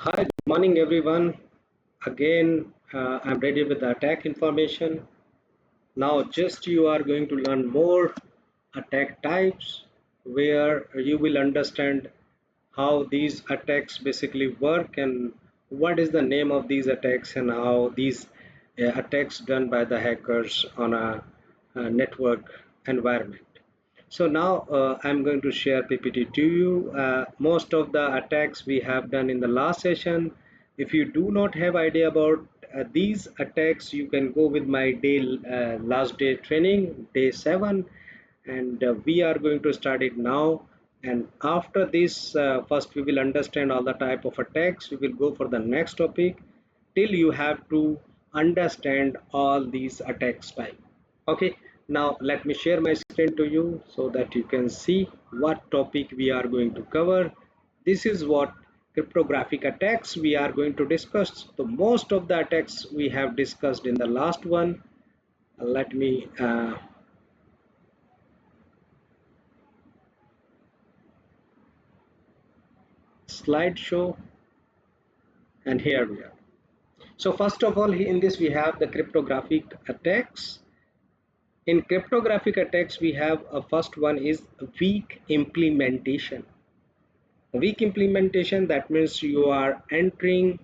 Hi, good morning everyone. Again, I'm ready with the attack information. Now, just you are going to learn more attack types where you will understand how these attacks basically work and what is the name of these attacks and how these attacks done by the hackers on a network environment. So now I'm going to share PPT to you. Most of the attacks we have done in the last session. If you do not have idea about these attacks, you can go with my last day training, day 7, and we are going to start it now. And after this, first we will understand all the type of attacks. We will go for the next topic till you have to understand all these attacks type. Okay, now let me share my screen to you so that you can see what topic we are going to cover. This is what cryptographic attacks we are going to discuss. So most of the attacks we have discussed in the last one. Let me slideshow, and here we are. So first of all, in this we have the cryptographic attacks. In cryptographic attacks, we have a first one is weak implementation. Weak implementation, that means you are entering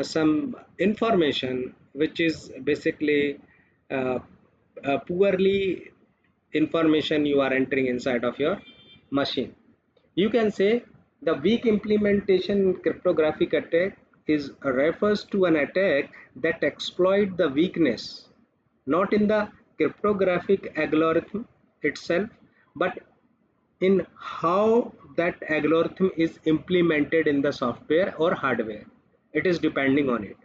some information which is basically uh, poorly information you are entering inside of your machine. You can say the weak implementation in cryptographic attack is refers to an attack that exploit the weakness not in the cryptographic algorithm itself, but in how that algorithm is implemented in the software or hardware. It is depending on it.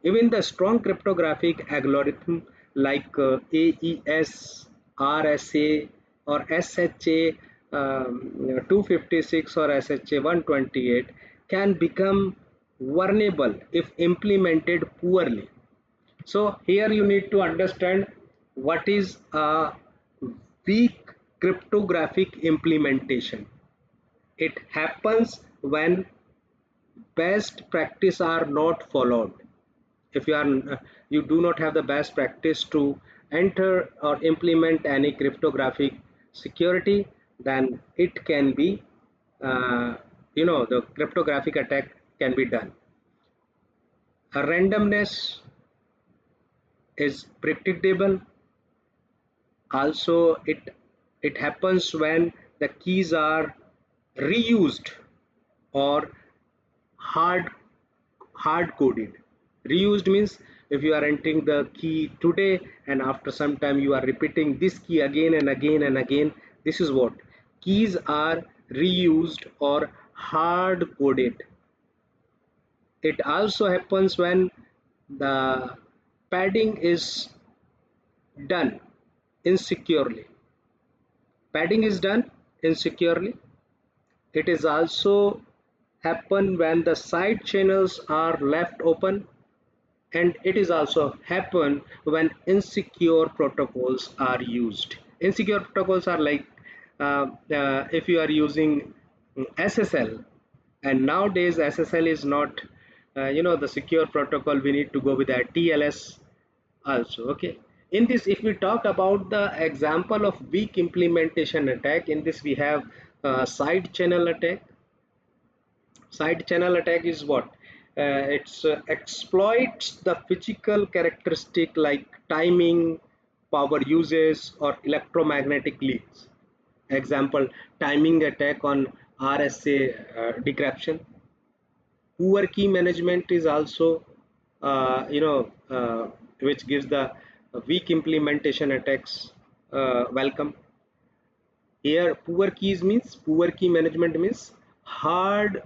Even the strong cryptographic algorithm like AES, RSA, or SHA 256 or SHA 128 can become vulnerable if implemented poorly. So here you need to understand what is a weak cryptographic implementation. It happens when best practice are not followed. If you do not have the best practice to enter or implement any cryptographic security, then it can be the cryptographic attack can be done. A randomness is predictable. Also, it happens when the keys are reused or hard hard coded. Reused means if you are entering the key today and after some time you are repeating this key again and again and again. This is what keys are reused or hard coded. It also happens when the padding is done insecurely. Padding is done insecurely. It is also happen when the side channels are left open, and it is also happen when insecure protocols are used. Insecure protocols are like if you are using SSL, and nowadays SSL is not the secure protocol. We need to go with that TLS also. Okay, in this if we talk about the example of weak implementation attack, in this we have side channel attack. Side channel attack is what it's exploits the physical characteristic like timing, power uses, or electromagnetic leaks. Example, timing attack on RSA decryption. Poor key management is also which gives the weak implementation attacks welcome. Here poor keys means poor key management means hard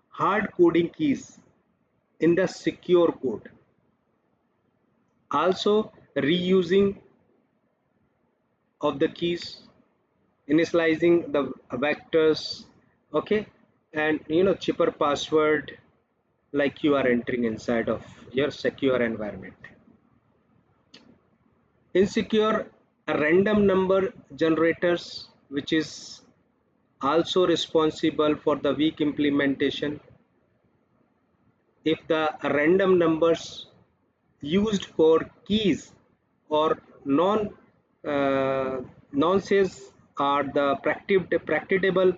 hard coding keys in the secure code. Also reusing of the keys, initializing the vectors, okay, and cheaper password like you are entering inside of your secure environment. Insecure random number generators, which is also responsible for the weak implementation. if the random numbers used for keys or nonces are the practicable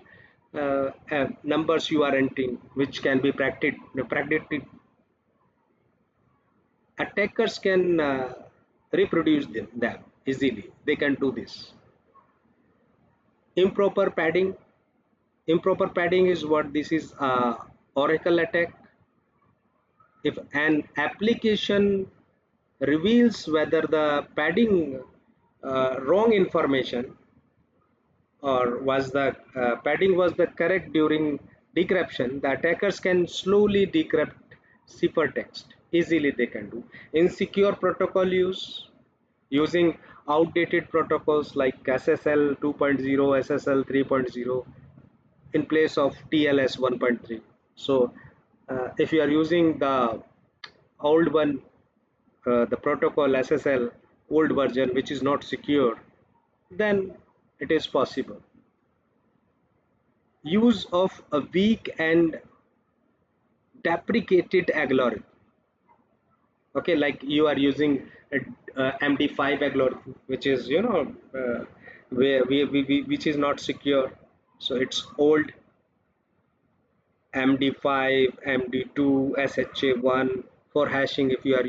numbers you are entering, which can be practiced. Attackers can reproduce them easily. They can do this. Improper padding. Improper padding is what this is. Oracle attack. If an application reveals whether the padding wrong information or was the padding was the correct during decryption, the attackers can slowly decrypt ciphertext. Easily they can do. Insecure protocol using outdated protocols like SSL 2.0, SSL 3.0 in place of TLS 1.3. So if you are using the old one, the protocol SSL old version, which is not secure, then it is possible. Use of a weak and deprecated algorithm. Okay, like you are using a MD5 algorithm, which is where which is not secure. So it's old MD5, MD2, SHA1 for hashing. If you are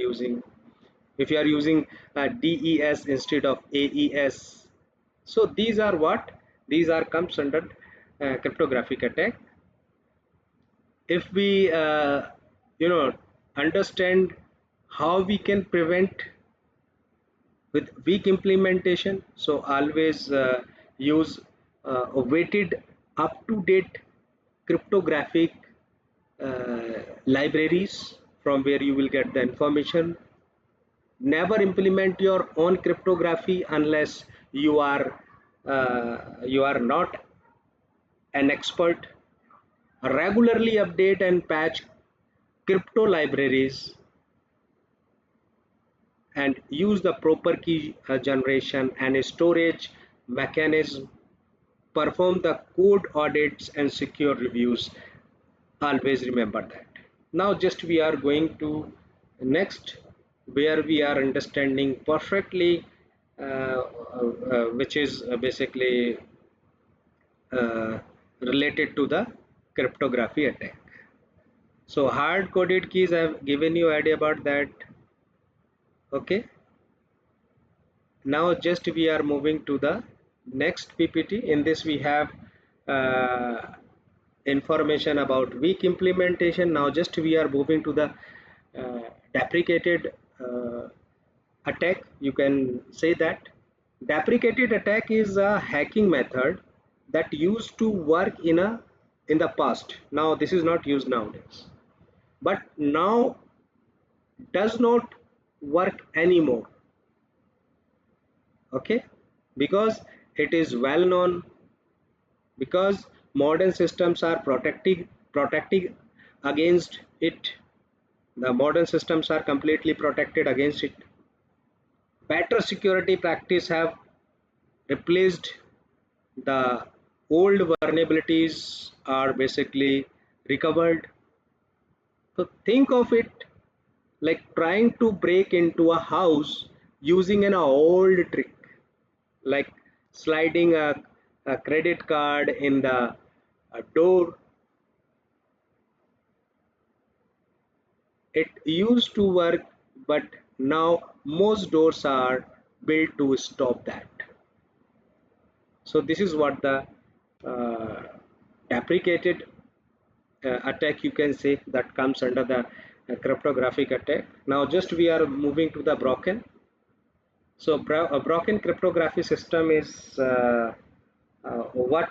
using DES instead of AES, so these are what these are comes under cryptographic attack. If we understand how we can prevent with weak implementation, so always use weighted up to date cryptographic libraries from where you will get the information. Never implement your own cryptography unless you are not an expert. Regularly update and patch crypto libraries and use the proper key generation and storage mechanism. Perform the code audits and secure reviews. Always remember that. Now just we are going to next, where we are understanding perfectly which is basically related to the cryptography attack. So hard coded keys, I have given you idea about that. Okay, now just we are moving to the next PPT. In this we have uh, information about weak implementation. Now just we are moving to the deprecated attack, you can say that. Deprecated attack is a hacking method that used to work in the past. Now this is not used nowadays, but now does not work anymore. Okay, because it is well known, because modern systems are protecting against it. The modern systems are completely protected against it. Better security practice have replaced the old vulnerabilities are basically recovered. So think of it like trying to break into a house using an old trick, like sliding a credit card in the door. It used to work, but now most doors are built to stop that. So this is what the uh, deprecated attack, you can say, that comes under the cryptographic attack. Now just we are moving to the broken. So a broken cryptography system is what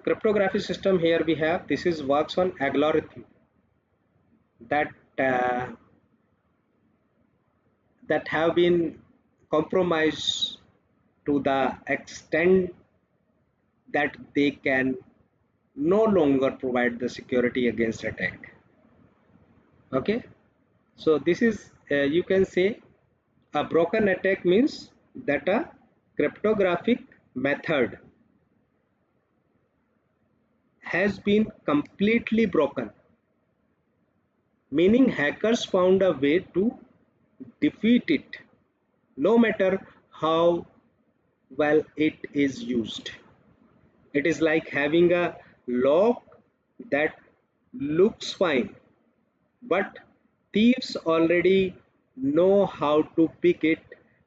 cryptography system here we have. This is works on algorithm that uh, that have been compromised to the extent that they can no longer provide the security against attack. Okay, so this is you can say a broken attack means that a cryptographic method has been completely broken meaning hackers found a way to defeat it, no matter how well it is used. It is like having a lock that looks fine, but thieves already know how to pick it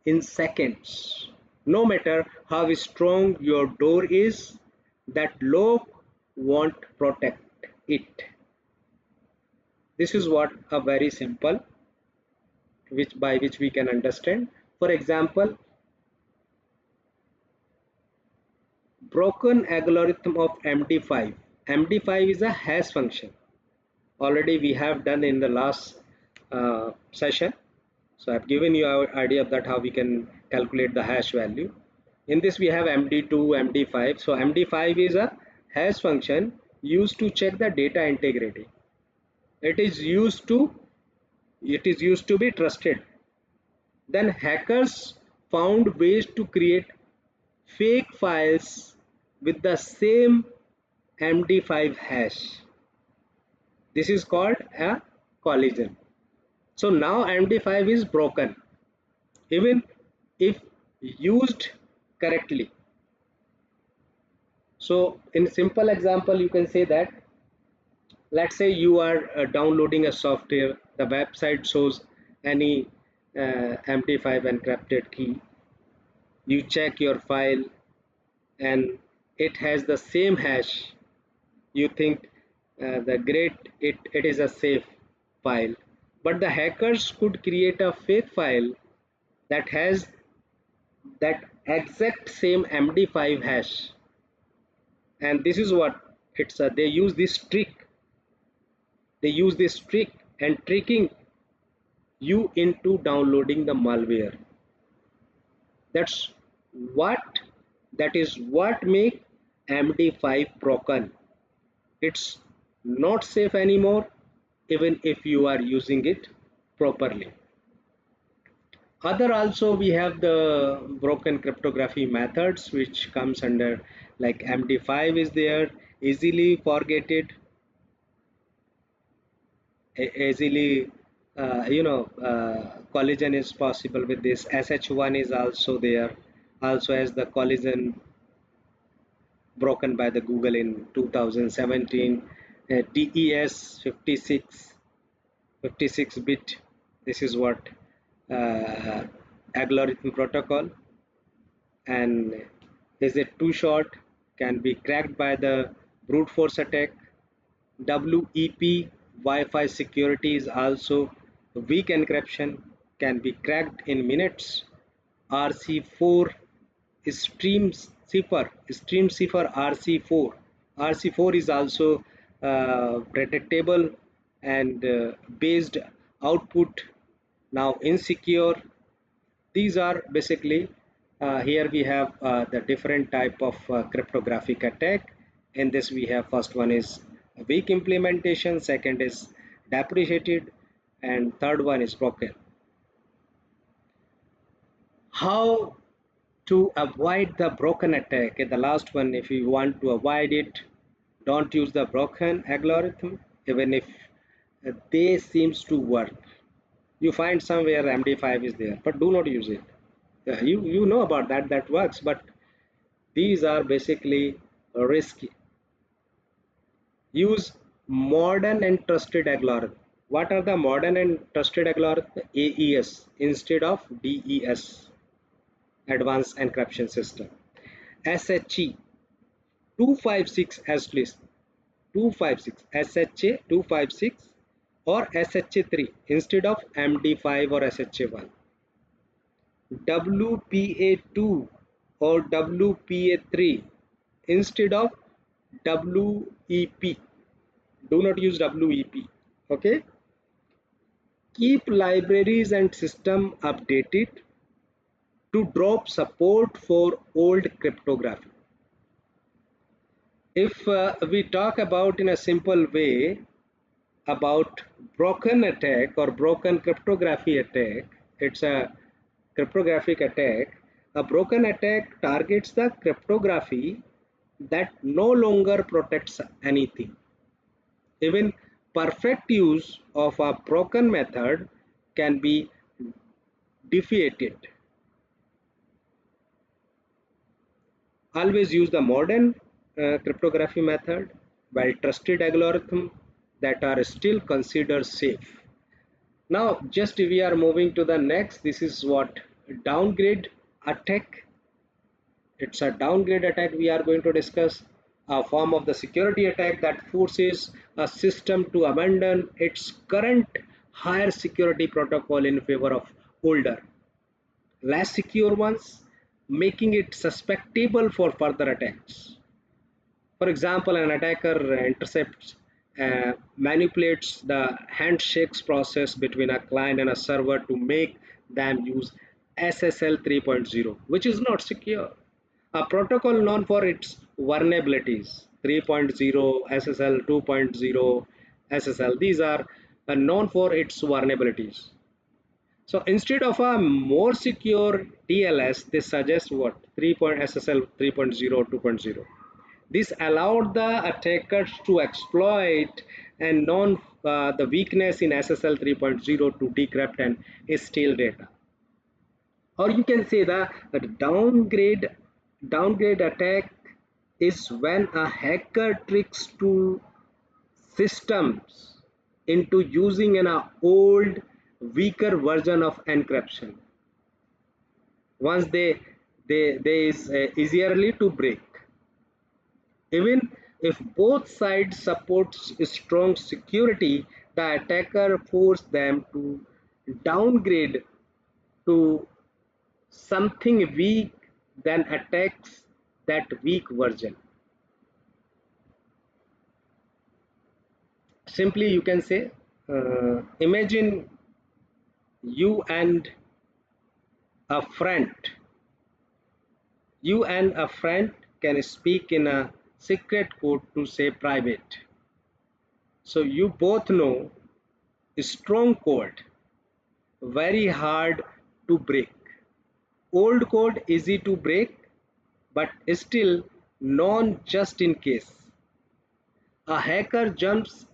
in seconds. No matter how strong your door is, that lock won't protect it. This is what a very simple which by which we can understand. For example, broken algorithm of MD5. MD5 is a hash function. Already we have done in the last session. So I've given you our idea of that how we can calculate the hash value. In this we have MD2, MD5. So MD5 is a hash function used to check the data integrity. It is used to be trusted. Then hackers found ways to create fake files with the same MD5 hash. This is called a collision. So now MD5 is broken even if used correctly. So in simple example you can say that, let's say you are downloading a software, the website shows any MD5 encrypted key. You check your file and it has the same hash. You think the great, it is a safe file, but the hackers could create a fake file that has that exact same MD5 hash. And this is what it's they use this trick and tricking you into downloading the malware. That's what that is what make MD5 broken. It's not safe anymore even if you are using it properly. Other also we have the broken cryptography methods which comes under, like MD5 is there, easily forgetted, easily collision is possible with this. SH1 is also there, also as the collision broken by the Google in 2017. DES 56 bit, this is what algorithm protocol, and is it too short, can be cracked by the brute force attack. WEP Wi-Fi security is also weak encryption, can be cracked in minutes. RC4 stream cipher RC4. RC4 is also predictable and based output, now insecure. These are basically here we have the different type of cryptographic attack. In this we have, first one is weak implementation, second is depreciated, and third one is broken. How to avoid the broken attack? The last one, if you want to avoid it, don't use the broken algorithm even if they seems to work. You find somewhere MD5 is there, but do not use it. You know about that works, but these are basically risky. Use modern and trusted algorithm. What are the modern and trusted algorithm? AES instead of DES, advanced encryption system. SHE 256 at least, 256 SHA 256 or SHA3 instead of MD5 or SHA1. WPA2 or WPA3 instead of WEP. Do not use WEP. Okay. Keep libraries and system updated to drop support for old cryptography. If we talk about in a simple way about broken attack or broken cryptography attack, it's a cryptographic attack. A broken attack targets the cryptography that no longer protects anything. Even perfect use of a broken method can be defeated. Always use the modern cryptography method, while trusted algorithms that are still considered safe. Now, just we are moving to the next. This is what downgrade attack. It's a downgrade attack we are going to discuss, a form of the security attack that forces a system to abandon its current higher security protocol in favor of older, less secure ones, making it susceptible for further attacks. For example, an attacker intercepts, manipulates the handshakes process between a client and a server to make them use SSL 3.0, which is not secure. A protocol known for its vulnerabilities, 3.0, SSL 2.0, SSL, these are known for its vulnerabilities. So instead of a more secure TLS, they suggest what? 3. SSL 3.0, 2.0. This allowed the attackers to exploit and known the weakness in SSL 3.0 to decrypt and steal data. Or you can say the downgrade attack is when a hacker tricks to systems into using an old, weaker version of encryption. Once they is easierly to break. Even if both sides supports strong security, the attacker forces them to downgrade to something weak, then attacks that weak version. Simply, you can say, imagine you and a friend. You and a friend can speak in a secret code to say private. So you both know strong code, very hard to break. Old code easy to break, but still non just in case. A hacker jumps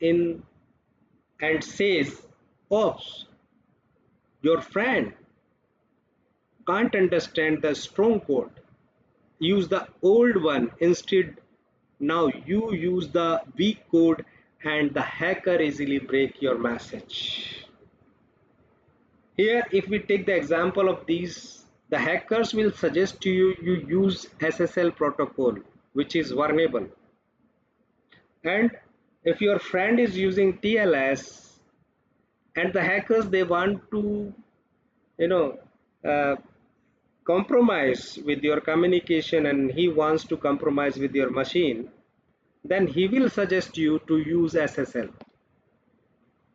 in and says, oops, your friend can't understand the strong code. Use the old one instead. Now you use the weak code and the hacker easily break your message. Here, if we take the example of these, the hackers will suggest to you you use SSL protocol, which is vulnerable. And if your friend is using TLS, and the hackers they want to, you know, uh, compromise with your communication, and he wants to compromise with your machine, then he will suggest you to use SSL.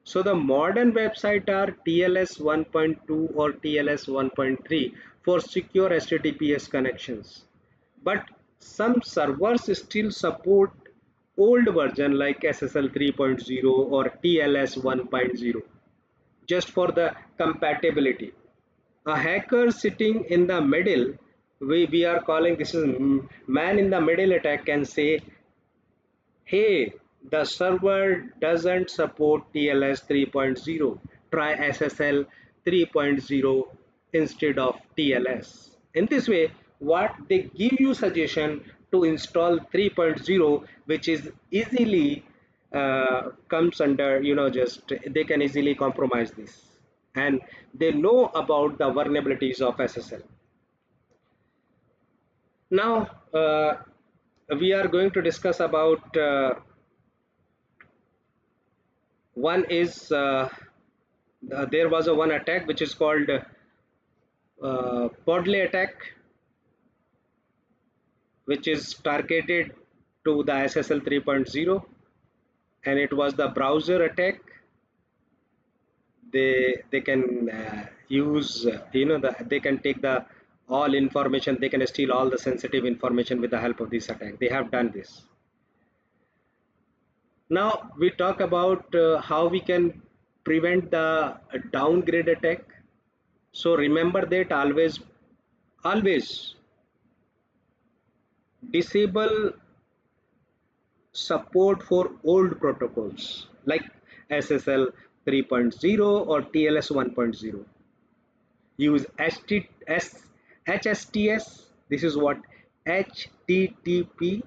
So the modern websites are TLS 1.2 or TLS 1.3 for secure HTTPS connections. But some servers still support old version like SSL 3.0 or TLS 1.0 just for the compatibility. A hacker sitting in the middle, we are calling this is man in the middle attack, can say, hey, the server doesn't support TLS 3.0. Try SSL 3.0 instead of TLS. In this way, what they give you suggestion to install 3.0, which is easily comes under, just they can easily compromise this. And they know about the vulnerabilities of SSL. Now, we are going to discuss about one is there was a one attack which is called Podley attack, which is targeted to the SSL 3.0, and it was the browser attack. They can use they can take the all information, they can steal all the sensitive information with the help of this attack. They have done this. Now we talk about how we can prevent the downgrade attack. So remember that always disable support for old protocols. like SSL 3.0 or TLS 1.0. Use HSTS. This is what HTTP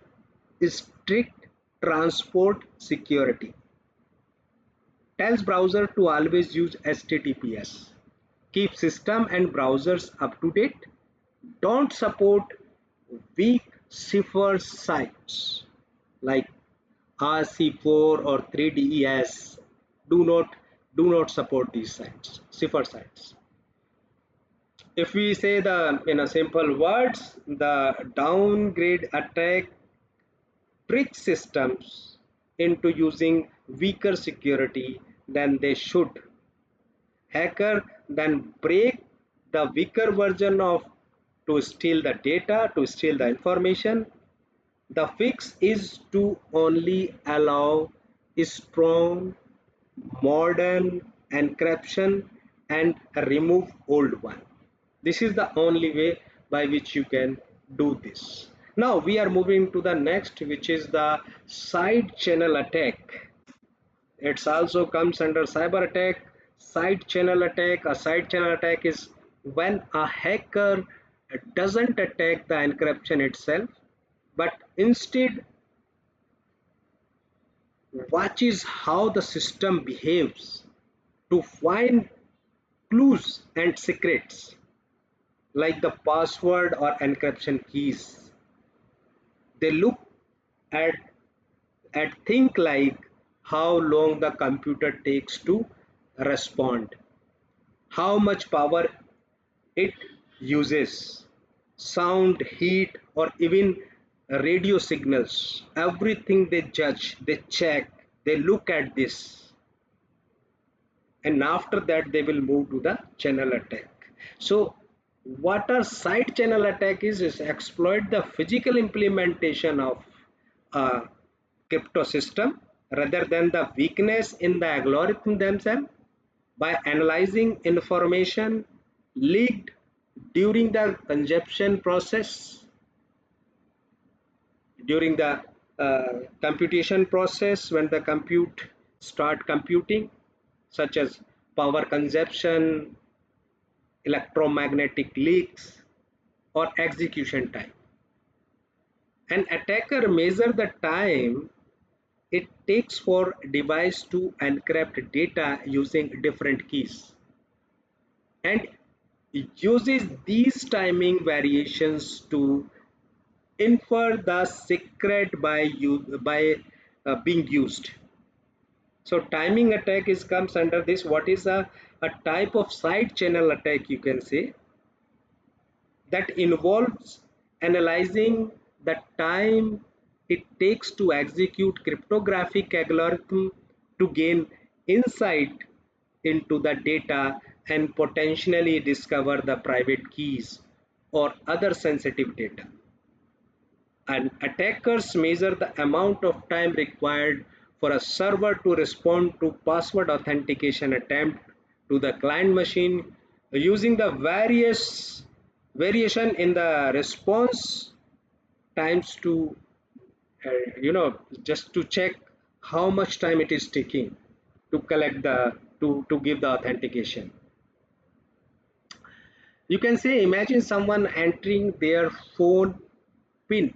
is strict transport security. Tells browser to always use HTTPS. Keep system and browsers up to date. Don't support weak cipher sites like RC4 or 3DES. Do not support these sites, cipher sites. If we say the in a simple words, the downgrade attack trick systems into using weaker security than they should. Hacker then break the weaker version of to steal the data, to steal the information. The fix is to only allow strong modern encryption and remove old one. This is the only way by which you can do this. Now we are moving to the next, which is the side channel attack. It also comes under cyber attack. Side channel attack. A side channel attack is when a hacker doesn't attack the encryption itself, but instead watches how the system behaves to find clues and secrets like the password or encryption keys. They look at things like how long the computer takes to respond, how much power it uses, sound, heat, or even radio signals. Everything they judge, they check, they look at this, and after that they will move to the channel attack. So what a side channel attack is exploit the physical implementation of a crypto system rather than the weakness in the algorithm themselves by analyzing information leaked during the consumption process, during the computation process, when the compute start computing, such as power consumption, electromagnetic leaks, or execution time. An attacker measure the time it takes for device to encrypt data using different keys and uses these timing variations to infer the secret by being used. So timing attack is comes under this. What is a type of side channel attack, you can say, that involves analyzing the time it takes to execute cryptographic algorithm to gain insight into the data and potentially discover the private keys or other sensitive data. And attackers measure the amount of time required for a server to respond to password authentication attempt to the client machine using the various variation in the response times to just to check how much time it is taking to collect the to give the authentication. You can say imagine someone entering their phone pin.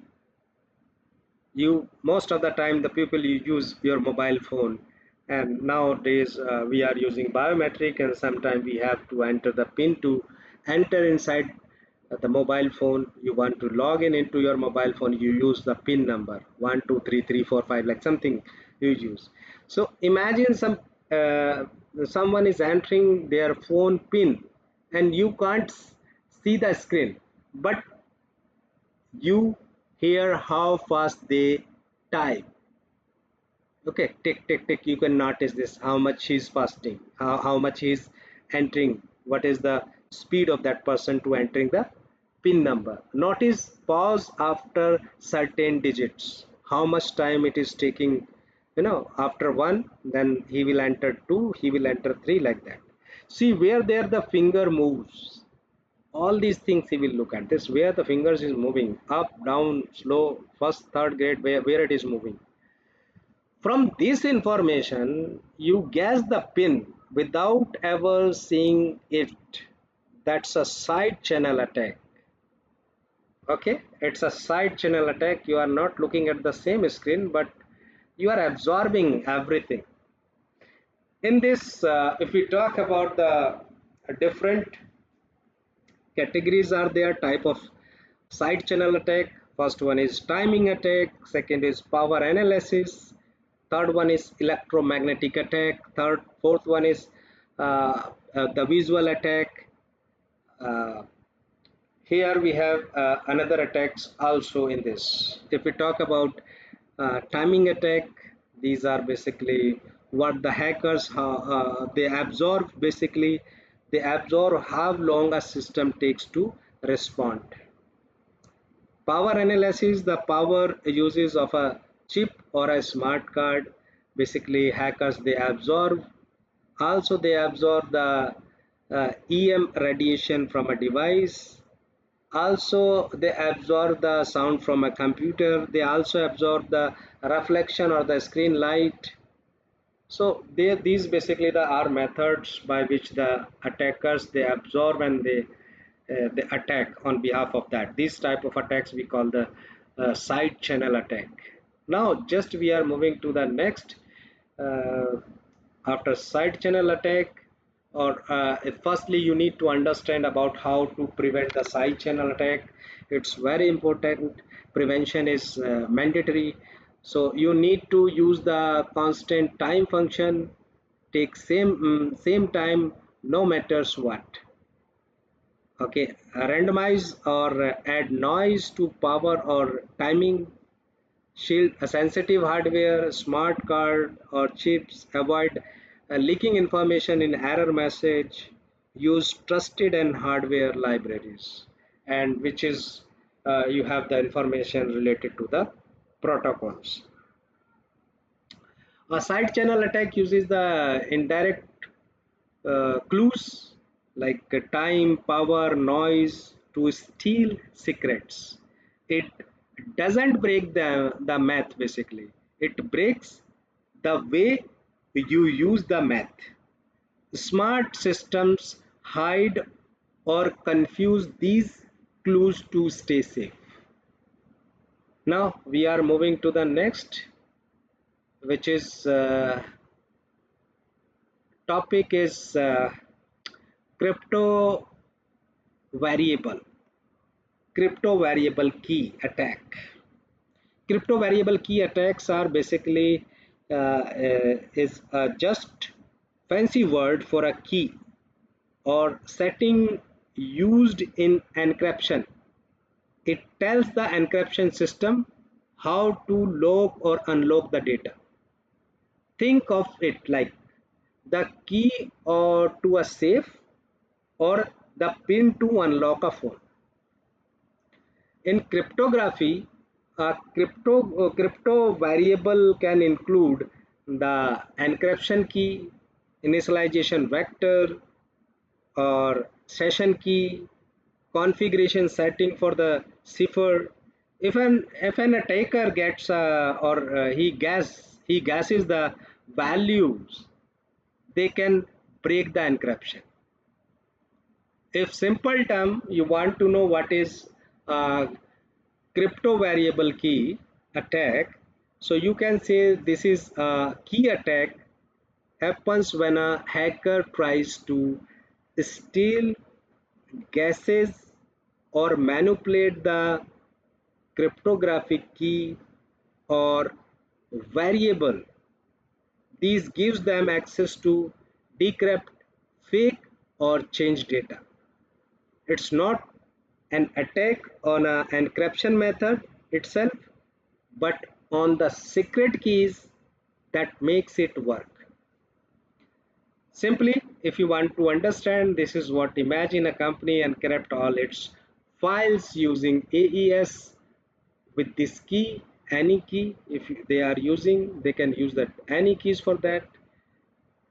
You most of the time the people you use your mobile phone, and nowadays we are using biometric, and sometimes we have to enter the pin to enter inside the mobile phone. You want to log in into your mobile phone, you use the pin number 12334 5, like something you use. So imagine someone is entering their phone pin and you can't see the screen, but you hear how fast they type. Okay, tick tick tick, you can notice this, how much he's fasting, how much he's entering, what is the speed of that person to entering the pin number. Notice pause after certain digits, how much time it is taking. After one, then he will enter two, he will enter three, like that. See where there the finger moves, all these things he will look at this, where the fingers is moving up, down, slow, first, third grade, where it is moving. From this information, you guess the pin without ever seeing it. That's a side channel attack. Okay, it's a side channel attack. You are not looking at the same screen, but you are absorbing everything. In this, if we talk about the different categories are there type of side channel attack. First one is timing attack, second is power analysis, third one is electromagnetic attack, fourth one is the visual attack. uh, Here we have another attacks also in this. If we talk about timing attack, these are basically what the hackers they absorb. Basically they absorb how long a system takes to respond. Power analysis, the power uses of a chip or a smart card. Basically hackers they absorb. Also they absorb the EM radiation from a device. Also they absorb the sound from a computer. They also absorb the reflection or the screen light. So these basically are methods by which the attackers they absorb and they attack on behalf of that. These type of attacks we call the side channel attack. Now just we are moving to the next. uh, After side channel attack, or firstly you need to understand about how to prevent the side channel attack. It's very important. Prevention is mandatory. So you need to use the constant time function. Take same time no matters what. Okay, randomize or add noise to power or timing. Shield a sensitive hardware, smart card or chips. Avoid leaking information in error message. Use trusted and hardware libraries, and which is you have the information related to the protocols. A side channel attack uses the indirect clues like time, power, noise to steal secrets. It doesn't break the math basically. It breaks the way you use the math. Smart systems hide or confuse these clues to stay safe. Now we are moving to the next, which is topic is crypto variable crypto variable key attack. Crypto variable key attacks are basically is just fancy word for a key or setting used in encryption. It tells the encryption system how to lock or unlock the data. Think of it like the key or to a safe or the pin to unlock a phone. In cryptography, crypto variable can include the encryption key, initialization vector, or session key, configuration setting for the cipher. If an attacker gets or he guesses the values, they can break the encryption. If simple term you want to know what is uh, crypto variable key attack, so you can say this is a key attack happens when a hacker tries to steal, guesses or manipulate the cryptographic key or variable. These gives them access to decrypt, fake or change data. It's not an attack on an encryption method itself, but on the secret keys that makes it work. Simply, if you want to understand, this is what imagine a company encrypt all its files using AES with this key, any key. If they are using, they can use that any keys for that.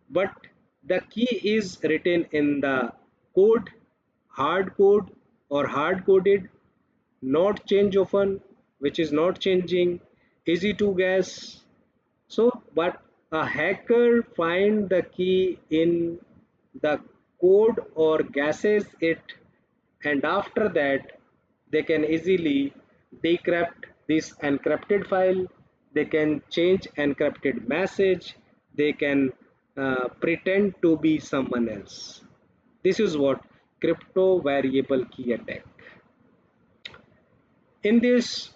But the key is written in the code, hard code or hard coded, not change often, which is not changing, easy to guess. So but a hacker find the key in the code or guesses it, and after that they can easily decrypt this encrypted file, they can change encrypted message, they can pretend to be someone else. This is what crypto variable key attack. In this,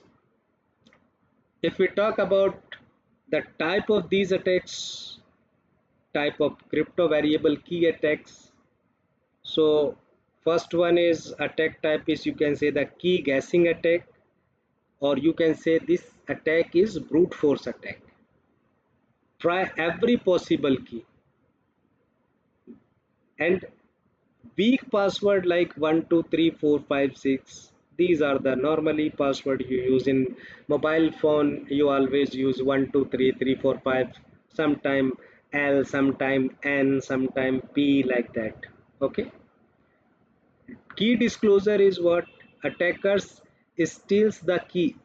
if we talk about the type of these attacks, type of crypto variable key attacks, so first one is attack type is, you can say, the key guessing attack, or you can say this attack is brute force attack. Try every possible key and weak password like 1234566. These are the normally password you use in mobile phone. You always use 123345, sometime L, sometime N, sometime P, like that. Okay. Key disclosure is what attackers steals the key,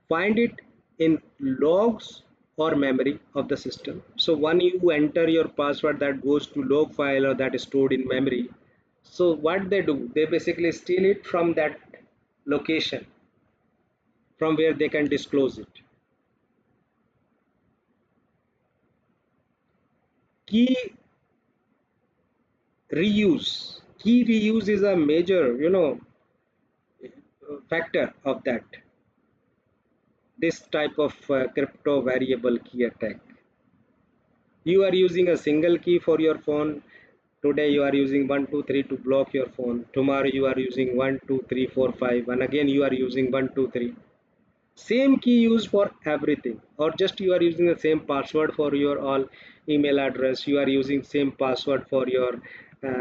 find it in logs or memory of the system. So when you enter your password, that goes to log file or that is stored in memory. So what they do, they basically steal it from that location from where they can disclose it. Key reuse. Key reuse is a major, factor of that. This type of crypto variable key attack. You are using a single key for your phone. Today you are using 123 to block your phone. Tomorrow you are using 12345, and again you are using 123. Same key used for everything, or just you are using the same password for your all email address. You are using same password for your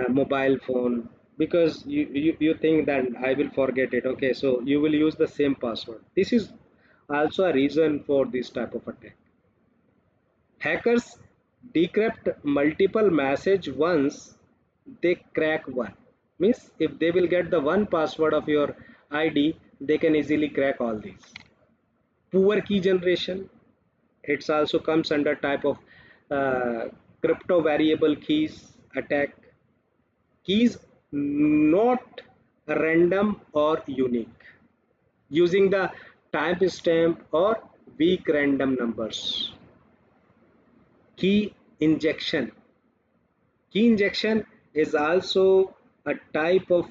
mobile phone, because you think that I will forget it. Okay, so you will use the same password. This is also a reason for this type of attack. Hackers decrypt multiple message once they crack one. Means if they will get the one password of your ID, they can easily crack all these. Poor key generation. It also comes under type of crypto variable keys attack. Keys not random or unique, using the timestamp or weak random numbers. Key injection. Key injection is also a type of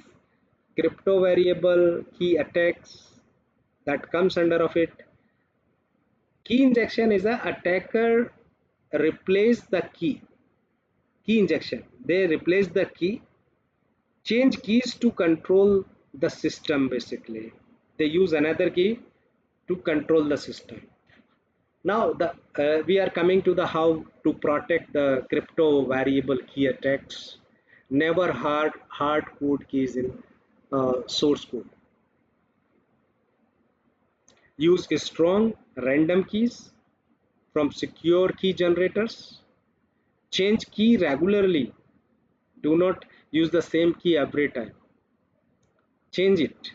crypto variable key attacks that comes under of it. Key injection is a attacker replace the key. Key injection. They replace the key, change keys to control the system basically. They use another key to control the system. Now we are coming to the how to protect the crypto variable key attacks. Never hard code keys in source code. Use strong random keys from secure key generators. Change key regularly. Do not use the same key every time. Change it.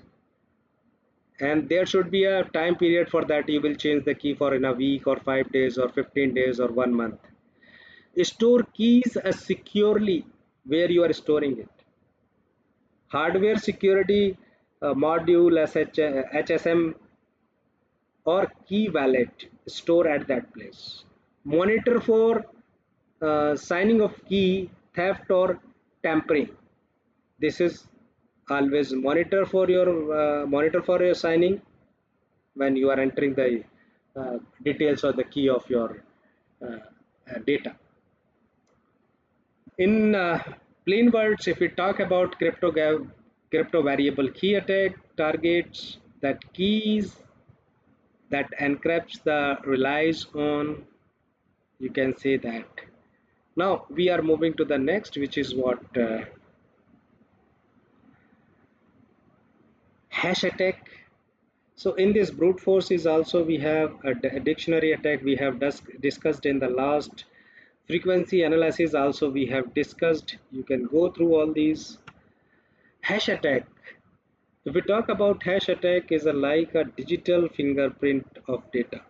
And there should be a time period for that. You will change the key for in a week or 5 days or 15 days or 1 month. Store keys as securely where you are storing it. Hardware security module as HSM or key wallet store at that place. Monitor for signing of key theft or tampering. This is always monitor for your signing when you are entering the details or the key of your data. In plain words, if we talk about crypto variable key attack targets that keys that encrypts the relies on, you can say that. Now we are moving to the next, which is what hash attack. So in this brute force is also we have a dictionary attack we have discussed in the last frequency analysis. Also we have discussed. You can go through all these. Hash attack. If we talk about hash attack, is like a digital fingerprint of data.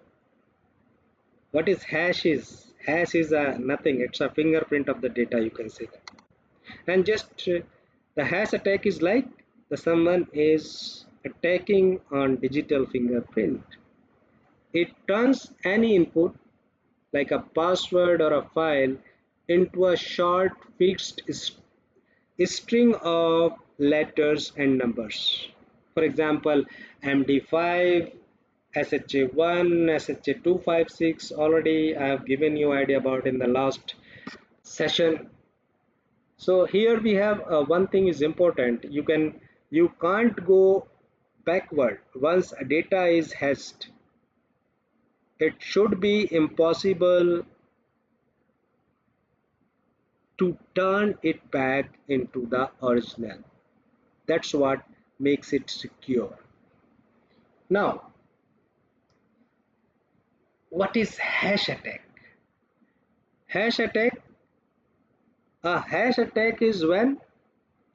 What is hash is? Hash is a nothing. It's a fingerprint of the data, you can say that. And just the hash attack is like the someone is attacking on digital fingerprint. It turns any input like a password or a file into a short fixed string of letters and numbers. For example, MD5, SHA1, SHA256. Already I have given you idea about in the last session. So here we have one thing is important. You can't go backward once data is hashed. It should be impossible to turn it back into the original. That's what makes it secure. Now, what is hash attack? Hash attack, a hash attack is when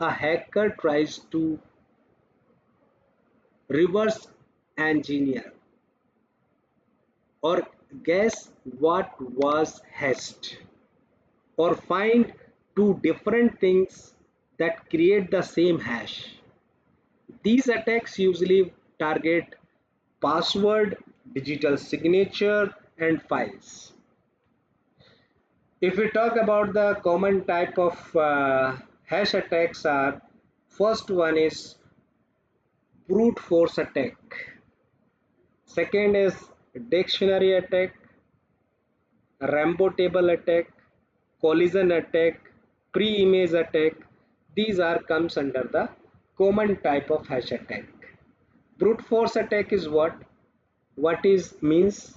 a hacker tries to reverse engineer or guess what was hashed or find two different things that create the same hash. These attacks usually target password, digital signature, and files. If we talk about the common type of hash attacks are, first one is brute force attack, second is dictionary attack, Rambo table attack, collision attack, pre-image attack. These are comes under the common type of hash attack. Brute force attack is what? What is means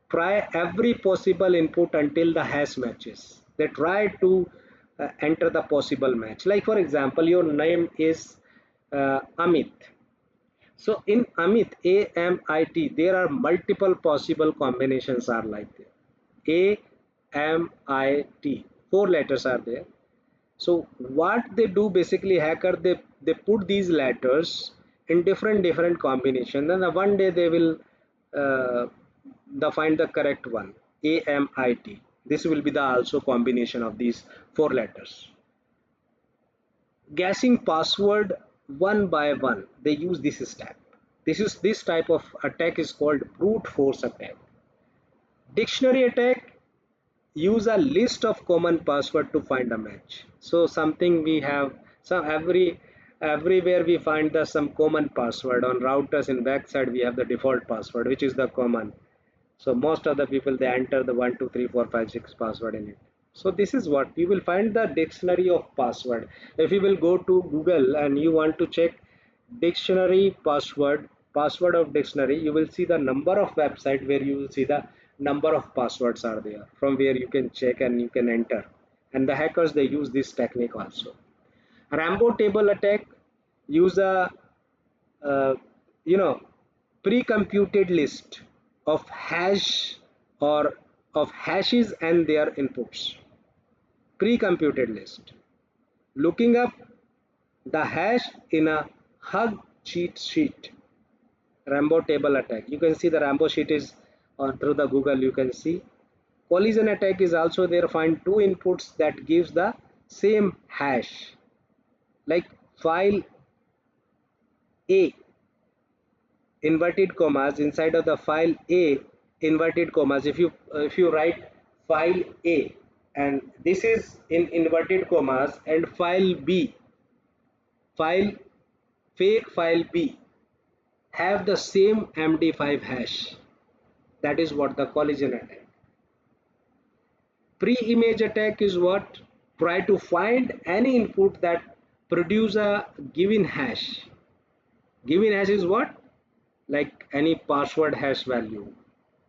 try every possible input until the hash matches. They try to enter the possible match. Like for example, your name is Amit. So in Amit, A-M-I-T, there are multiple possible combinations are like that. A-M-I-T, four letters are there. So what they do basically, hacker they put these letters in different combination. Then one day they will uh, find the correct one. AMIT. This will be the also combination of these four letters. Guessing password one by one. They use this step. This type of attack is called brute force attack. Dictionary attack use a list of common password to find a match. So something we have some everywhere we find the some common password on routers in backside we have the default password which is the common. So most of the people they enter the 1 2 3 4 5 6 password in it. So this is what you will find the dictionary of password. If you will go to Google and you want to check dictionary password of dictionary, you will see the number of website where you will see the number of passwords are there from where you can check and you can enter. And the hackers they use this technique also. Rambo table attack use a uh, you know pre-computed list of hash or of hashes and their inputs. Pre-computed list. Looking up the hash in a hug cheat sheet. Rambo table attack. You can see the Rambo sheet is through the Google. You can see collision attack is also there. Find two inputs that gives the same hash. Like file A inverted commas inside of the file A inverted commas. If you write file A and this is in inverted commas and file B file fake file B have the same MD5 hash. That is what the collision attack. Pre-image attack is what? Try to find any input that produce a given hash. Given hash is what? Like any password hash value.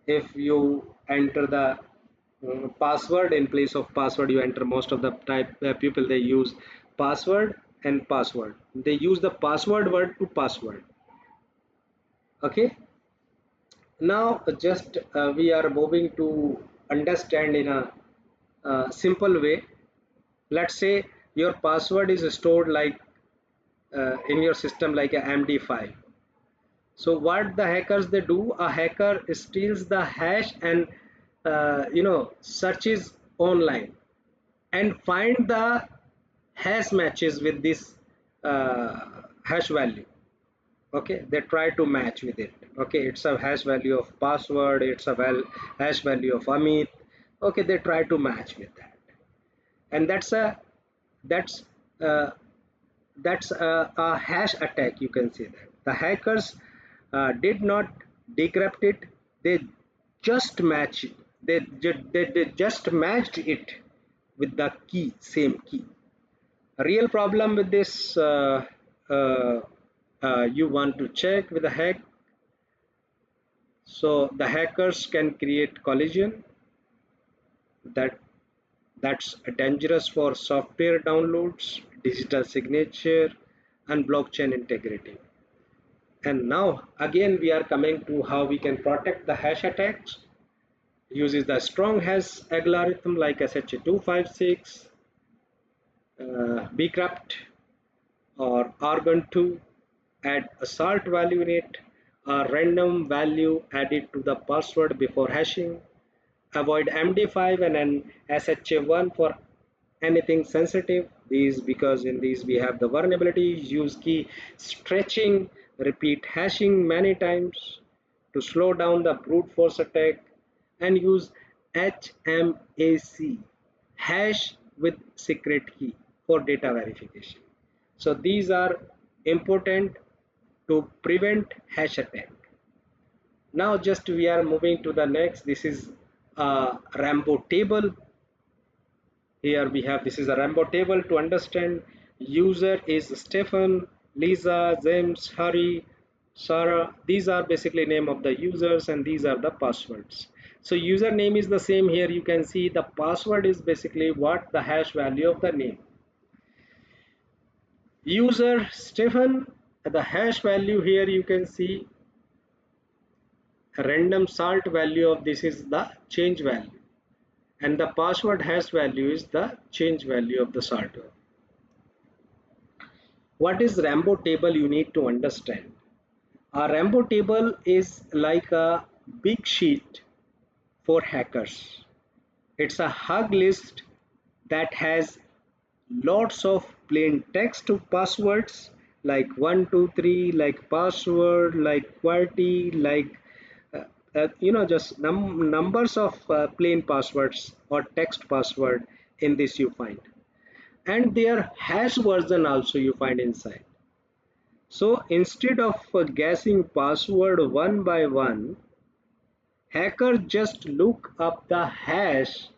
If you enter the password in place of password, you enter most of the type people they use password and password. They use the password word to password. Okay. Now just we are moving to understand in a simple way. Let's say your password is stored like in your system like a MD5. So what the hackers they do? A hacker steals the hash and searches online and find the hash matches with this hash value. Okay, they try to match with it. Okay, it's a hash value of password, it's a hash value of Amit. Okay, they try to match with that, and that's uh, a hash attack. You can say that the hackers did not decrypt it, they just match it. They just matched it with the key, same key. A real problem with this, uh, you want to check with a hack. So the hackers can create collision that that's dangerous for software downloads, digital signature, and blockchain integrity. And now again we are coming to how we can protect the hash attacks. Uses the strong hash algorithm like SHA-256, bcrypt, or argon 2. Add a salt value in it, a random value added to the password before hashing. Avoid MD5 and an SHA-1 for anything sensitive. These, because in these we have the vulnerabilities. Use key stretching, repeat hashing many times to slow down the brute force attack, and use HMAC, hash with secret key, for data verification. So these are important to prevent hash attack. Now just we are moving to the next. This is a Rambo table. Here we have, this is a Rambo table to understand. User is Stephen, Lisa, James, Harry, Sarah. These are basically name of the users and these are the passwords. So username is the same here. You can see the password is basically what the hash value of the name. User Stephen, the hash value here you can see random salt value of this is the change value, and the password hash value is the change value of the salt. What is Rambo table you need to understand? A Rambo table is like a big sheet for hackers. It's a hug list that has lots of plain text to passwords like 123, like password, like QWERTY, like just numbers of plain passwords or text password in this you find, and their hash version also you find inside. So instead of guessing password one by one, hackers just look up the hash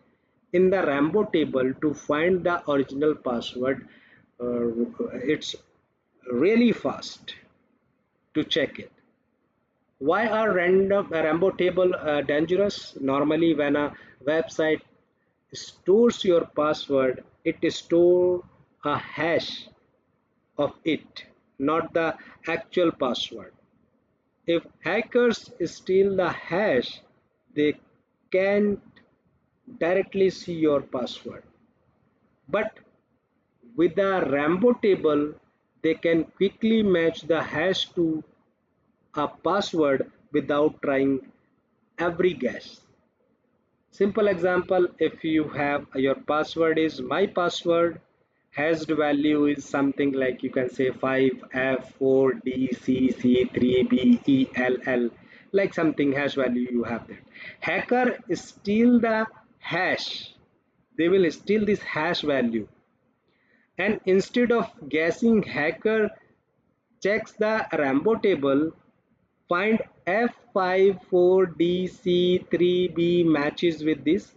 in the Rambo table to find the original password. It's really fast to check it. Why are random Rambo table dangerous? Normally, when a website stores your password, it stores a hash of it, not the actual password. If hackers steal the hash, they can't directly see your password. But with the Rambo table, they can quickly match the hash to a password without trying every guess. Simple example, if you have your password is my password, hashed value is something like you can say 5F4DCC3BELL, like something hash value you have that. Hacker steal the hash. They will steal this hash value, and instead of guessing, hacker checks the Rambo table, find F54DC3B matches with this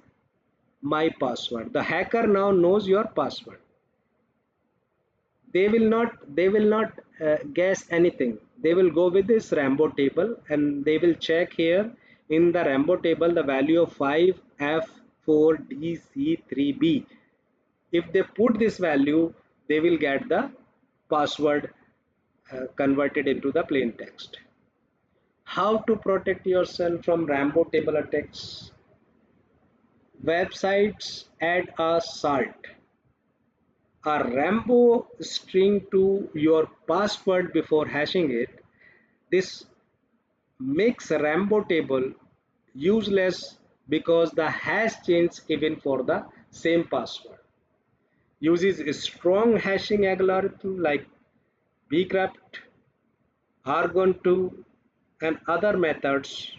my password. The hacker now knows your password. They will not guess anything. They will go with this Rambo table and they will check here in the Rambo table the value of 5F4DC3B. If they put this value, they will get the password converted into the plain text. How to protect yourself from Rambo table attacks? Websites add a salt, a Rambo string to your password before hashing it. This makes Rambo table useless because the hash changes even for the same password. Uses a strong hashing algorithm like bcrypt, argon 2 and other methods,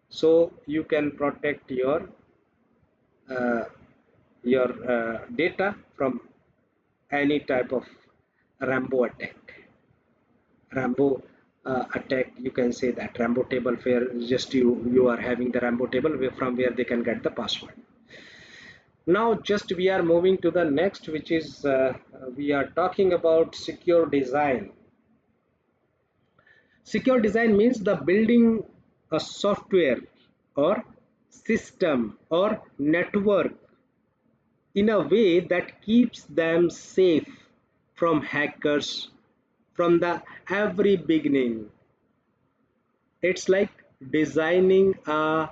so you can protect uh, your data from any type of Rambo attack. Rambo attack, you can say that Rambo table where just you are having the Rambo table from where they can get the password. Now just we are moving to the next, which is we are talking about secure design. Secure design means the building a software or system or network in a way that keeps them safe from hackers from the every beginning. It's like designing a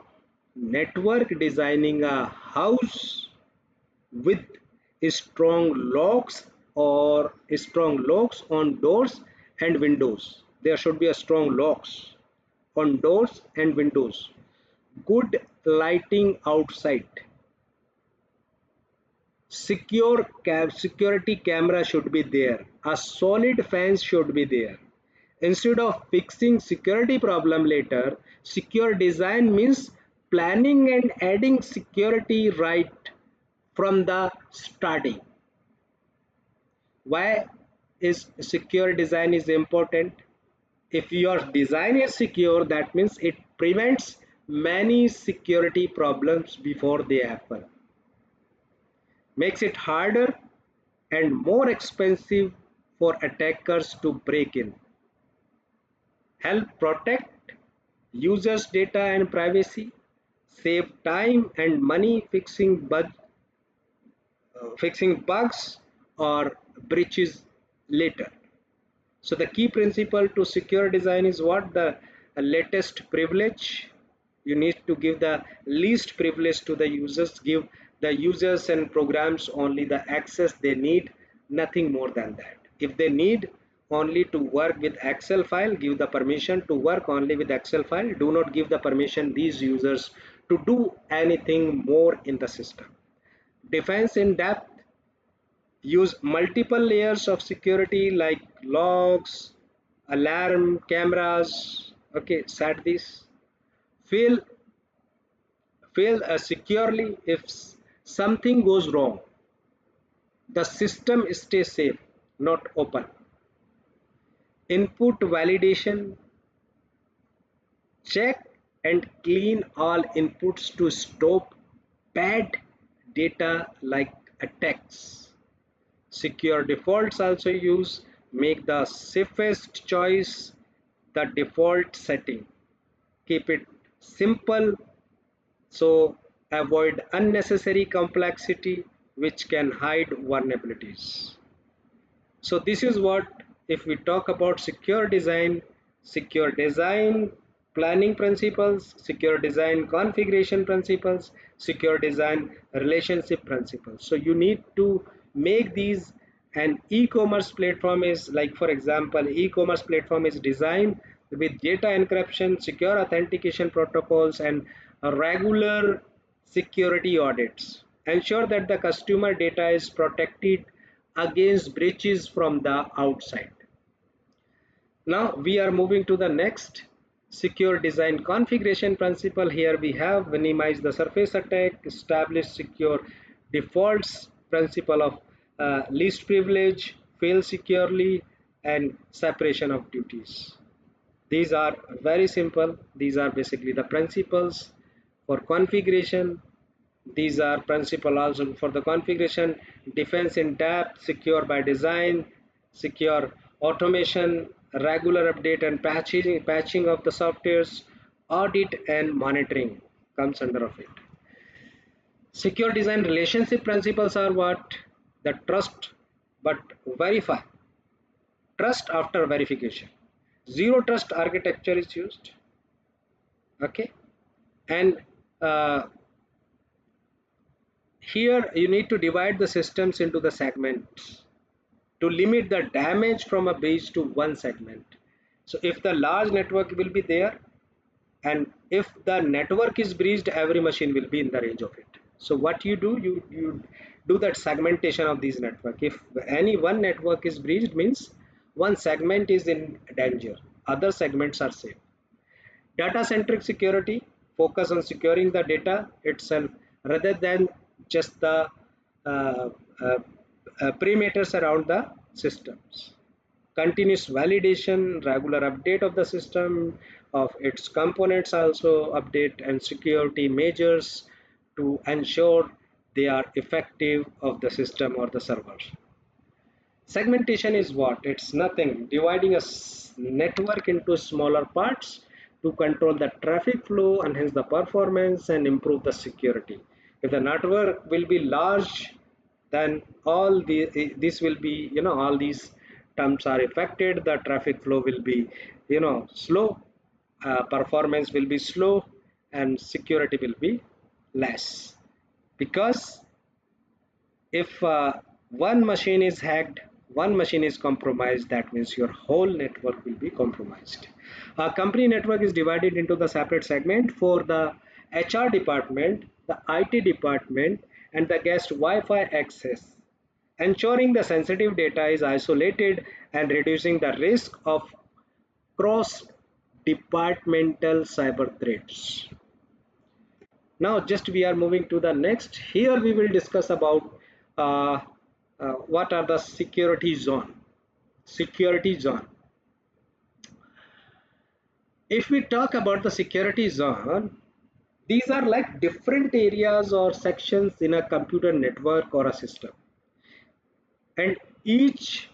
network, designing a house with strong locks or strong locks on doors and windows. There should be a strong locks on doors and windows. Good lighting outside. Security camera should be there. A solid fence should be there. Instead of fixing security problem later, secure design means planning and adding security right from the starting. Why is secure design is important? If your design is secure, that means it prevents many security problems before they happen, makes it harder and more expensive for attackers to break in, help protect users' data and privacy, save time and money fixing bugs or breaches later. So the key principle to secure design is what? The latest privilege. You need to give the least privilege to the users, give the users and programs only the access they need, nothing more than that. If they need only to work with Excel file, give the permission to work only with Excel file. Do not give the permission these users to do anything more in the system. Defense in depth. Use multiple layers of security like logs, alarm, cameras. Okay, set this. Fail, fail securely if something goes wrong. The system stays safe, not open. Input validation. Check and clean all inputs to stop bad data like attacks. Secure defaults also use, make the safest choice the default setting. Keep it simple, so avoid unnecessary complexity which can hide vulnerabilities. So this is what, if we talk about secure design planning principles, secure design configuration principles, secure design relationship principles. So you need to make these. An e-commerce platform is like, for example, e-commerce platform is designed with data encryption, secure authentication protocols and regular security audits. Ensure that the customer data is protected against breaches from the outside. Now we are moving to the next secure design configuration principle. Here we have minimize the surface attack, establish secure defaults, principle of least privilege, fail securely, and separation of duties. These are very simple. These are basically the principles for configuration. These are principles also for the configuration: defense in depth, secure by design, secure automation, regular update and patching of the softwares, audit and monitoring comes under of it. Secure design relationship principles are what? The trust but verify. Trust after verification. Zero trust architecture is used. Okay, and uh, here you need to divide the systems into the segments to limit the damage from a breach to one segment. So if the large network will be there and If the network is breached, every machine will be in the range of it. So what you do, you do that segmentation of these network. If any one network is breached, means one segment is in danger, other segments are safe. Data centric security focus on securing the data itself rather than just the uh, uh, perimeters around the systems. Continuous validation, regular update of the system, of its components also update, and security measures to ensure they are effective of the system or the server. Segmentation is what? It's nothing. Dividing a network into smaller parts to control the traffic flow, enhance the performance, and improve the security. If the network will be large, then all the this will be, all these terms are affected. The traffic flow will be, slow, performance will be slow, and security will be less. Because if one machine is hacked, one machine is compromised, that means your whole network will be compromised. A company network is divided into the separate segment for the HR department, the IT department, and the guest Wi-Fi access, ensuring the sensitive data is isolated and reducing the risk of cross departmental cyber threats. Now just we are moving to the next. Here we will discuss about uh, what are the security zone. Security zone. If we talk about the security zone, these are like different areas or sections in a computer network or a system, and each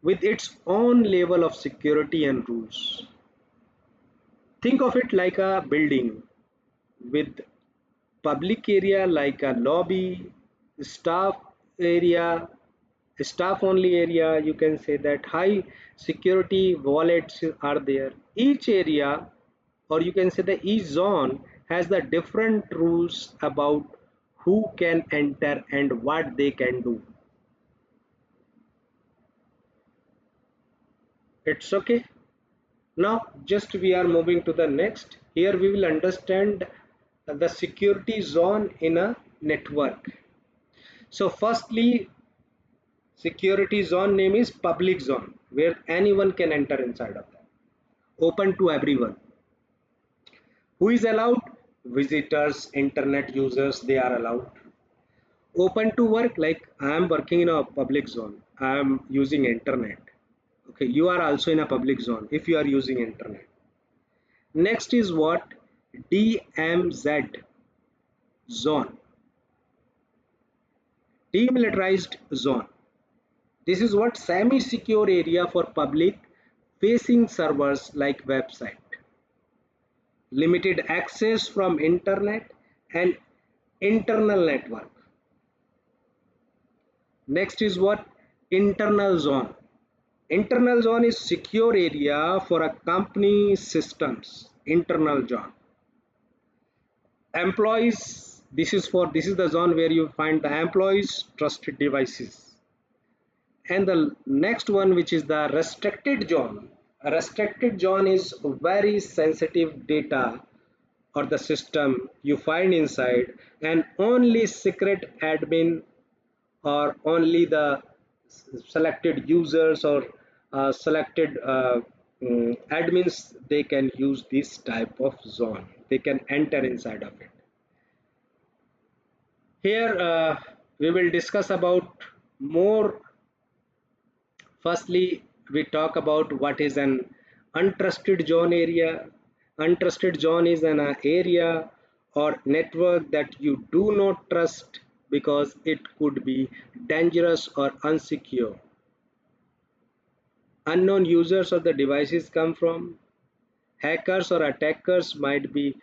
with its own level of security and rules. Think of it like a building with public area like a lobby, staff area, staff only area. You can say that high security wallets are there. Each area, or you can say that each zone has the different rules about who can enter and what they can do. It's okay. Now just we are moving to the next. Here we will understand the security zone in a network. So firstly, security zone name is public zone, where anyone can enter inside of that. Open to everyone. Who is allowed? Visitors, internet users, they are allowed. Open to work, like I am working in a public zone. I am using internet. Okay, you are also in a public zone if you are using internet. Next is what? DMZ zone, demilitarized zone. This is what? Semi-secure area for public facing servers like website. Limited access from internet and internal network. Next is what? Internal zone. Internal zone is secure area for a company systems. Internal zone. Employees. This is the zone where you find the employees trusted devices. And the next one, which is the restricted zone. A restricted zone is very sensitive data or the system you find inside, and only secret admin or only the selected users or selected admins, they can use this type of zone. They can enter inside of it. Here we will discuss about more. Firstly, we talk about what is an untrusted zone area. Untrusted zone is an area or network that you do not trust because it could be dangerous or unsecure. Unknown users or the devices come from. Hackers or attackers might be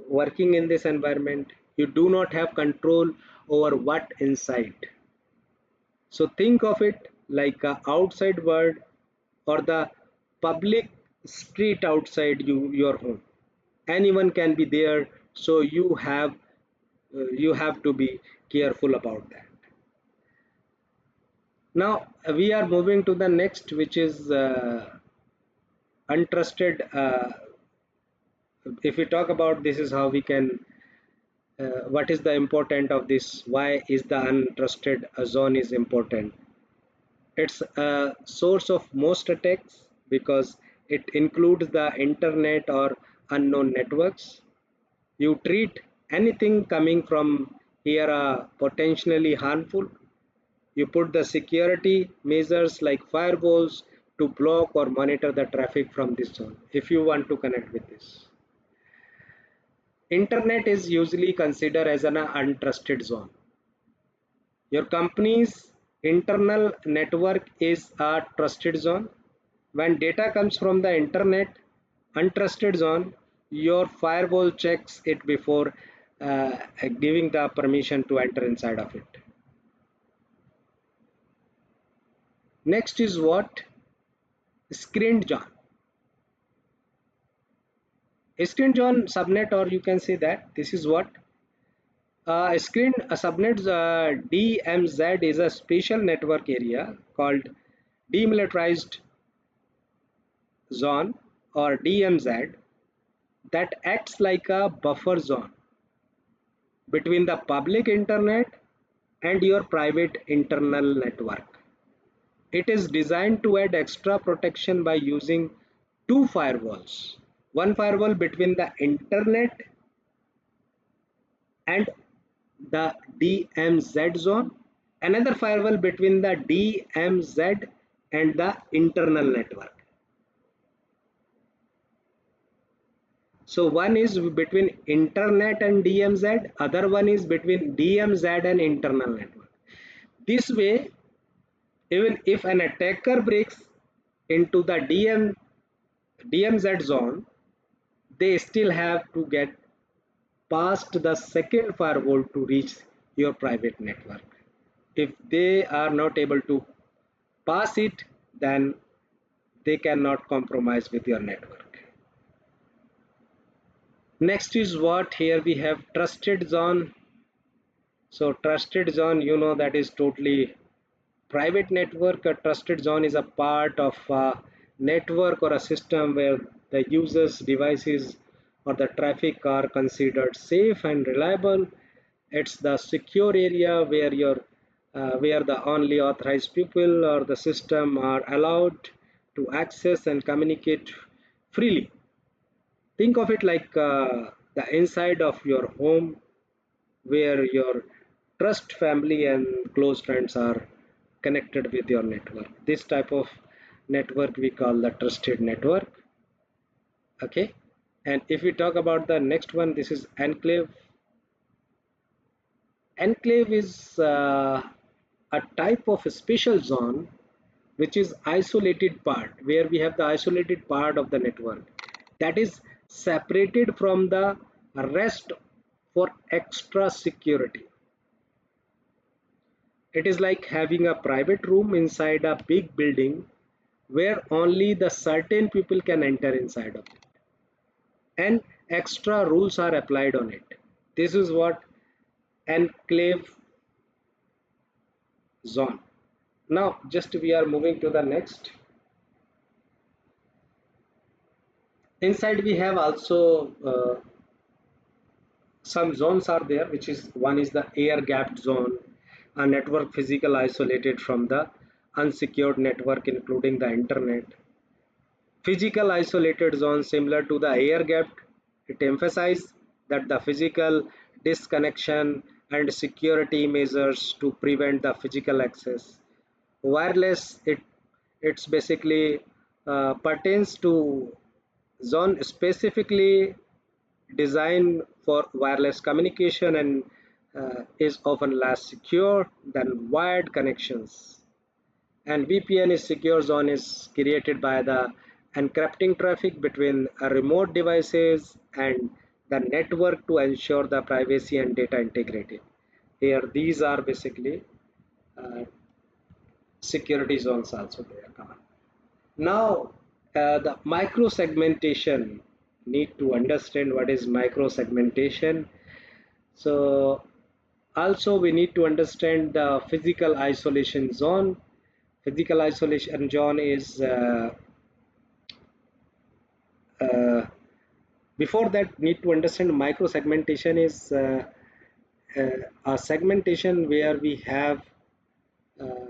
working in this environment. You do not have control over what inside. So think of it like a outside world or the public street outside your home. Anyone can be there, so you have to be careful about that. Now we are moving to the next, which is untrusted if we talk about this is how we can what is the important of this, why is the untrusted zone is important. It's a source of most attacks because it includes the internet or unknown networks. You treat anything coming from here potentially harmful. You put the security measures like firewalls to block or monitor the traffic from this zone if you want to connect with this. Internet is usually considered as an untrusted zone. Your company's internal network is a trusted zone. When data comes from the internet, untrusted zone, your firewall checks it before giving the permission to enter inside of it. Next is what? Screened zone. Screened zone subnet, or you can say that this is what? Screen subnet DMZ is a special network area called demilitarized zone or DMZ that acts like a buffer zone between the public internet and your private internal network. It is designed to add extra protection by using two firewalls. One firewall between the internet and the DMZ zone, another firewall between the DMZ and the internal network. So one is between internet and DMZ, other one is between DMZ and internal network. This way, even if an attacker breaks into the DMZ zone, they still have to get past the second firewall to reach your private network. If they are not able to pass it, then they cannot compromise with your network. Next is what? Here we have trusted zone. So trusted zone, you know, that is totally private network. A trusted zone is a part of a network or a system where the users devices or the traffic are considered safe and reliable. It's the secure area where where the only authorized people or the system are allowed to access and communicate freely. Think of it like the inside of your home where your trust family and close friends are connected with your network. This type of network we call the trusted network. Okay, and if we talk about the next one, this is enclave. Enclave is a type of a special zone which is isolated part, where we have the isolated part of the network that is separated from the rest for extra security. It is like having a private room inside a big building where only the certain people can enter inside of it, and extra rules are applied on it. This is what enclave zone. Now just we are moving to the next. Inside we have also some zones are there, which is one is the air gapped zone, a network physical isolated from the unsecured network including the internet. Physical isolated zone similar to the air gapped, it emphasizes that the physical disconnection and security measures to prevent the physical access. Wireless, it's basically pertains to zone specifically designed for wireless communication and is often less secure than wired connections. And VPN is secure zone is created by the encrypting traffic between remote devices and the network to ensure the privacy and data integrity. Here, these are basically uh, security zones also there. Come on. Now, the micro segmentation, need to understand what is micro segmentation. So, also we need to understand the physical isolation zone. Physical isolation zone is uh, Before that, need to understand micro segmentation is a segmentation where we have uh,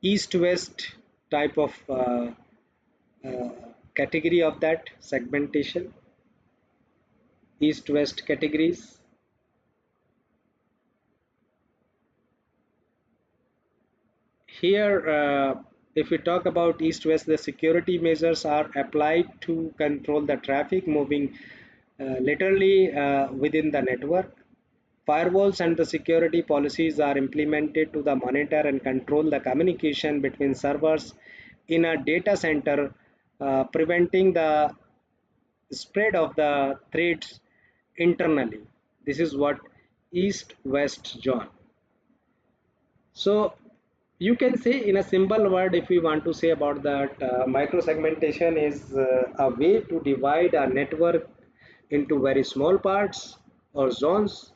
east-west type of uh, category of that segmentation, east-west categories. Here, if we talk about east-west, the security measures are applied to control the traffic moving literally within the network. Firewalls and the security policies are implemented to the monitor and control the communication between servers in a data center, preventing the spread of the threats internally. This is what east-west zone. So you can say in a simple word, if we want to say about that, microsegmentation is a way to divide a network into very small parts or zones,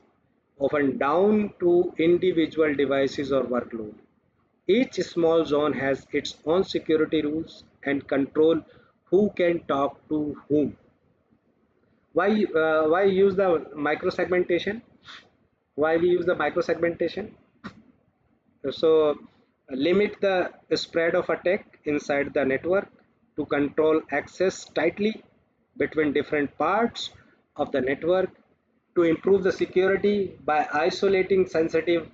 often down to individual devices or workload. Each small zone has its own security rules and control who can talk to whom. Why use the microsegmentation? Why we use the microsegmentation? So limit the spread of attack inside the network to control access tightly between different parts of the network, to improve the security by isolating sensitive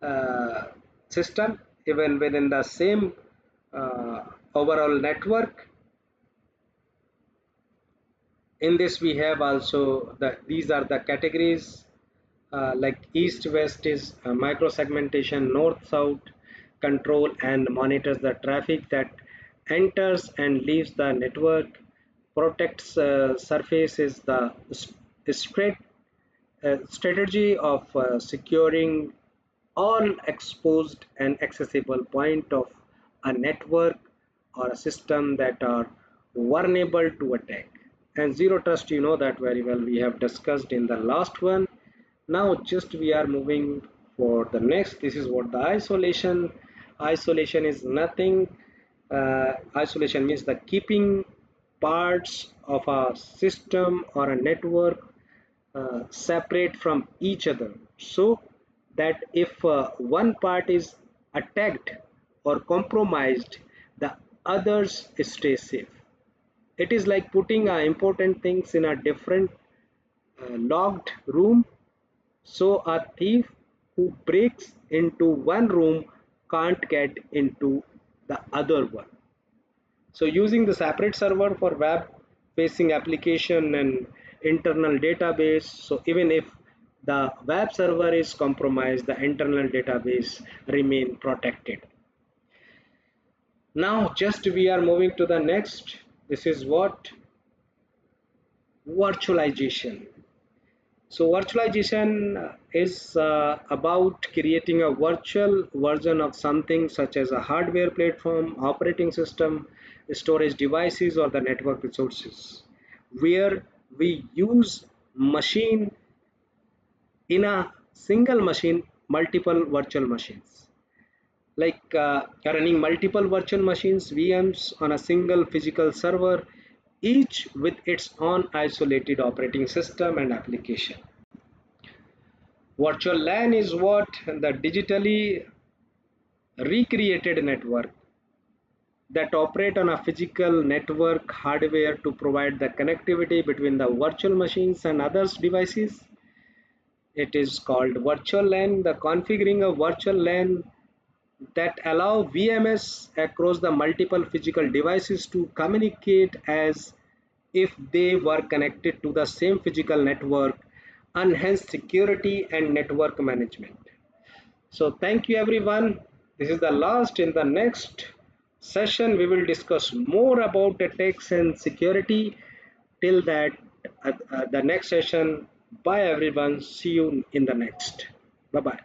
uh, system even within the same overall network. In this we have also these are the categories, like east west is micro segmentation, north south control and monitors the traffic that enters and leaves the network, protects surface is the straight strategy of securing all exposed and accessible point of a network or a system that are vulnerable to attack. And zero trust, you know that very well, we have discussed in the last one. Now just we are moving for the next. This is what the isolation is nothing. Isolation means the keeping parts of a system or a network separate from each other, so that if one part is attacked or compromised, the others stay safe. It is like putting important things in a different locked room, so a thief who breaks into one room can't get into the other one. So using the separate server for web facing application and internal database. So even if the web server is compromised, the internal database remain protected. Now just we are moving to the next. This is what virtualization. So virtualization is about creating a virtual version of something such as a hardware platform, operating system, storage devices, or the network resources, where we use machine in a single machine, multiple virtual machines. Like running multiple virtual machines, VMs on a single physical server, each with its own isolated operating system and application. Virtual LAN is what the digitally recreated network that operate on a physical network hardware to provide the connectivity between the virtual machines and others devices. It is called virtual LAN. The configuring a virtual LAN that allow VMS across the multiple physical devices to communicate as if they were connected to the same physical network, enhance security and network management. So thank you everyone. This is the last. In the next session, we will discuss more about attacks and security. Till that, the next session. Bye everyone. See you in the next. Bye bye.